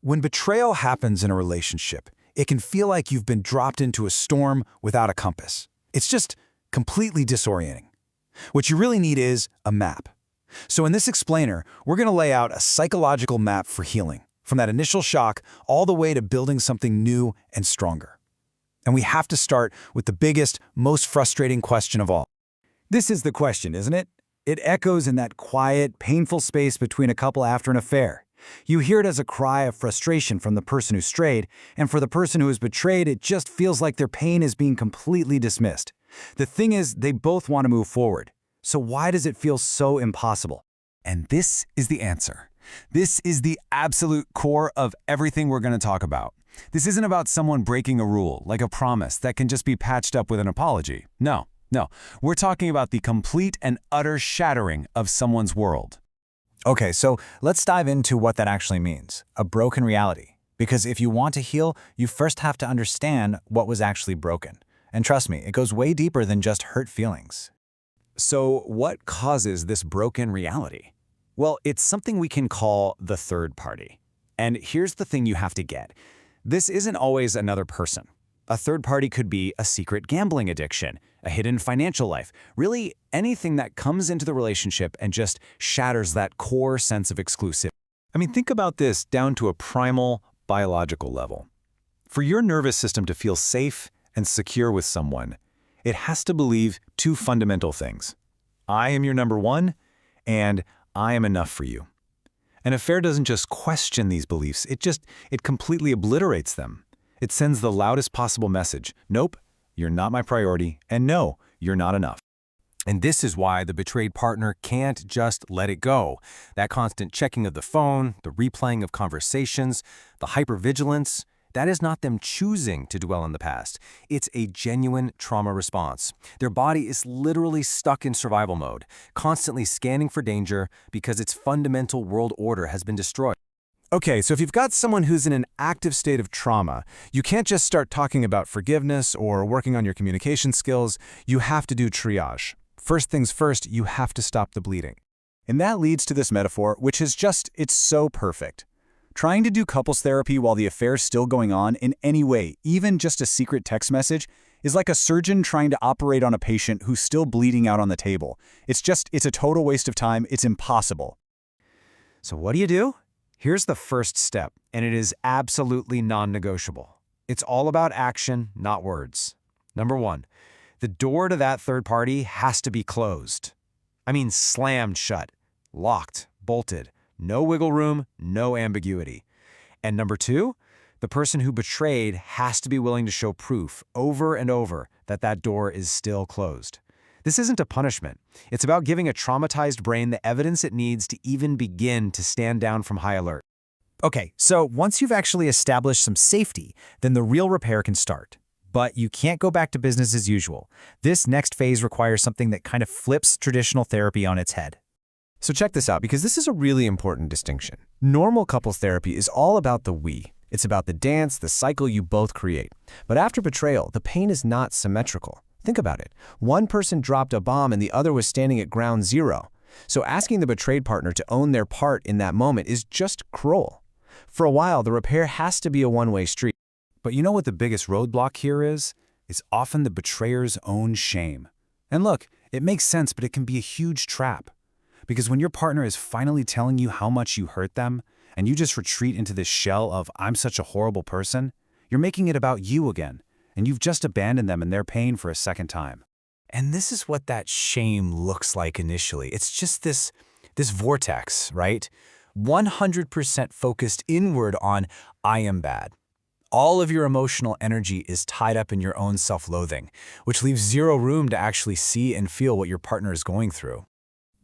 When betrayal happens in a relationship, it can feel like you've been dropped into a storm without a compass. It's just completely disorienting. What you really need is a map. So in this explainer, we're going to lay out a psychological map for healing, from that initial shock all the way to building something new and stronger. And we have to start with the biggest, most frustrating question of all. This is the question, isn't it? It echoes in that quiet, painful space between a couple after an affair. You hear it as a cry of frustration from the person who strayed, and for the person who is betrayed, it just feels like their pain is being completely dismissed. The thing is, they both want to move forward. So why does it feel so impossible? And this is the answer. This is the absolute core of everything we're going to talk about. This isn't about someone breaking a rule, like a promise that can just be patched up with an apology. No. We're talking about the complete and utter shattering of someone's world. Okay, so let's dive into what that actually means, a broken reality. Because if you want to heal, you first have to understand what was actually broken. And trust me, it goes way deeper than just hurt feelings. So what causes this broken reality? Well, it's something we can call the third party. And here's the thing you have to get. This isn't always another person. A third party could be a secret gambling addiction, a hidden financial life, really anything that comes into the relationship and just shatters that core sense of exclusivity. Think about this down to a primal, biological level. For your nervous system to feel safe and secure with someone, it has to believe two fundamental things. I am your number one, and I am enough for you. An affair doesn't just question these beliefs, it completely obliterates them. It sends the loudest possible message. Nope, you're not my priority, and no, you're not enough. And this is why the betrayed partner can't just let it go. That constant checking of the phone, the replaying of conversations, the hypervigilance, that is not them choosing to dwell in the past. It's a genuine trauma response. Their body is literally stuck in survival mode, constantly scanning for danger because its fundamental world order has been destroyed. Okay, so if you've got someone who's in an active state of trauma, you can't just start talking about forgiveness or working on your communication skills. You have to do triage. First things first, you have to stop the bleeding. And that leads to this metaphor, which is it's so perfect. Trying to do couples therapy while the affair's still going on in any way, even just a secret text message, is like a surgeon trying to operate on a patient who's still bleeding out on the table. It's a total waste of time. It's impossible. So what do? Here's the first step, and it is absolutely non-negotiable. It's all about action, not words. Number one, the door to that third party has to be closed. Slammed shut, locked, bolted. No wiggle room, no ambiguity. And number two, the person who betrayed has to be willing to show proof over and over that that door is still closed. This isn't a punishment. It's about giving a traumatized brain the evidence it needs to even begin to stand down from high alert. Okay, so once you've actually established some safety, then the real repair can start. But you can't go back to business as usual. This next phase requires something that kind of flips traditional therapy on its head. So check this out, because this is a really important distinction. Normal couples therapy is all about the we. It's about the dance, the cycle you both create. But after betrayal, the pain is not symmetrical. Think about it. One person dropped a bomb and the other was standing at ground zero. So asking the betrayed partner to own their part in that moment is just cruel. For a while, the repair has to be a one-way street. But you know what the biggest roadblock here is? It's often the betrayer's own shame. And look, it makes sense, but it can be a huge trap. Because when your partner is finally telling you how much you hurt them, and you just retreat into this shell of, I'm such a horrible person, you're making it about you again, and you've just abandoned them in their pain for a second time. And this is what that shame looks like initially. It's just this vortex, right? 100% focused inward on, I am bad. All of your emotional energy is tied up in your own self-loathing, which leaves zero room to actually see and feel what your partner is going through.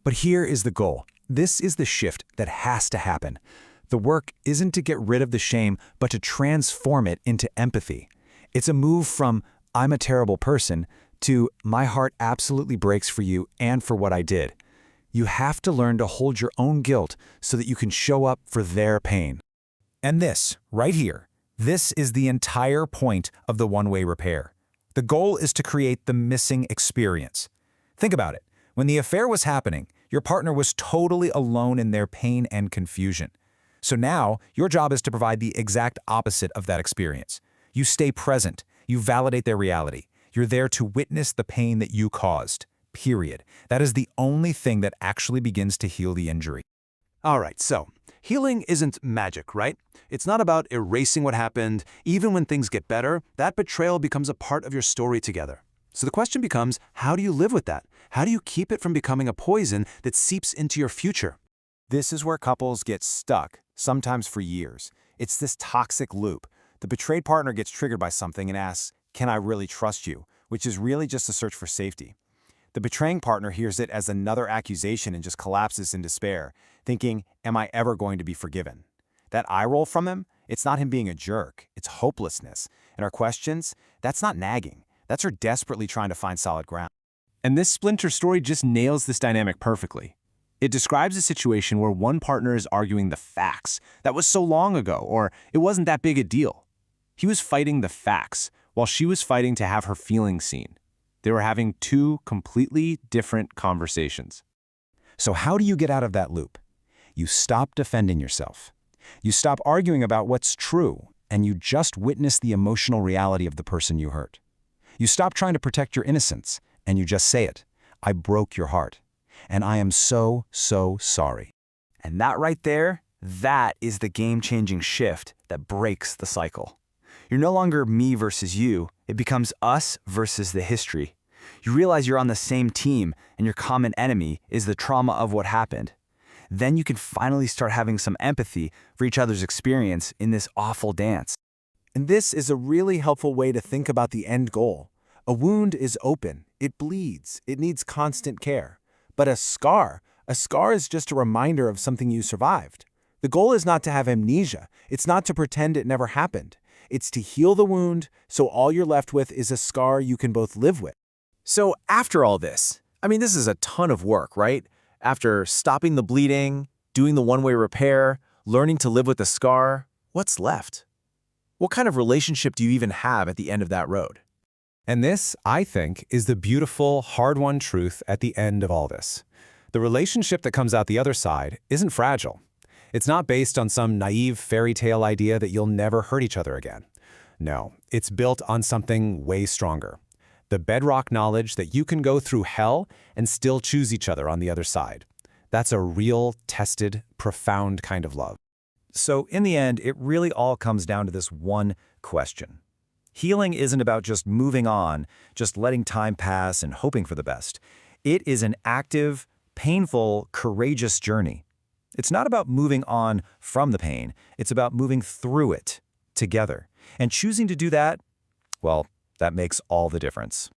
But here is the goal. This is the shift that has to happen. The work isn't to get rid of the shame, but to transform it into empathy. It's a move from, I'm a terrible person, to, my heart absolutely breaks for you and for what I did. You have to learn to hold your own guilt so that you can show up for their pain. And this, right here, this is the entire point of the one-way repair. The goal is to create the missing experience. Think about it. When the affair was happening, your partner was totally alone in their pain and confusion. So now, your job is to provide the exact opposite of that experience. You stay present. You validate their reality. You're there to witness the pain that you caused. Period. That is the only thing that actually begins to heal the injury. All right, so healing isn't magic, right? It's not about erasing what happened. Even when things get better, that betrayal becomes a part of your story together. So the question becomes, how do you live with that? How do you keep it from becoming a poison that seeps into your future? This is where couples get stuck, sometimes for years. It's this toxic loop. The betrayed partner gets triggered by something and asks, "Can I really trust you?" which is really just a search for safety. The betraying partner hears it as another accusation and just collapses in despair, thinking, "Am I ever going to be forgiven?" That eye roll from him, it's not him being a jerk, it's hopelessness. And our questions, that's not nagging. That's her desperately trying to find solid ground. And this splinter story just nails this dynamic perfectly. It describes a situation where one partner is arguing the facts. That was so long ago, or it wasn't that big a deal. He was fighting the facts, while she was fighting to have her feelings seen. They were having two completely different conversations. So how do you get out of that loop? You stop defending yourself. You stop arguing about what's true, and you just witness the emotional reality of the person you hurt. You stop trying to protect your innocence, and you just say it. "I broke your heart, and I am so, so sorry." And that right there, that is the game-changing shift that breaks the cycle. You're no longer me versus you. It becomes us versus the history. You realize you're on the same team, and your common enemy is the trauma of what happened. Then you can finally start having some empathy for each other's experience in this awful dance. And this is a really helpful way to think about the end goal. A wound is open, it bleeds, it needs constant care. But a scar is just a reminder of something you survived. The goal is not to have amnesia. It's not to pretend it never happened. It's to heal the wound so all you're left with is a scar you can both live with. So after all this, this is a ton of work, right? After stopping the bleeding, doing the one-way repair, learning to live with the scar, what's left? What kind of relationship do you even have at the end of that road? And this, I think, is the beautiful, hard-won truth at the end of all this. The relationship that comes out the other side isn't fragile. It's not based on some naive fairy tale idea that you'll never hurt each other again. No, it's built on something way stronger. The bedrock knowledge that you can go through hell and still choose each other on the other side. That's a real, tested, profound kind of love. So in the end, it really all comes down to this one question. Healing isn't about just moving on, just letting time pass and hoping for the best. It is an active, painful, courageous journey. It's not about moving on from the pain. It's about moving through it together. And choosing to do that, well, that makes all the difference.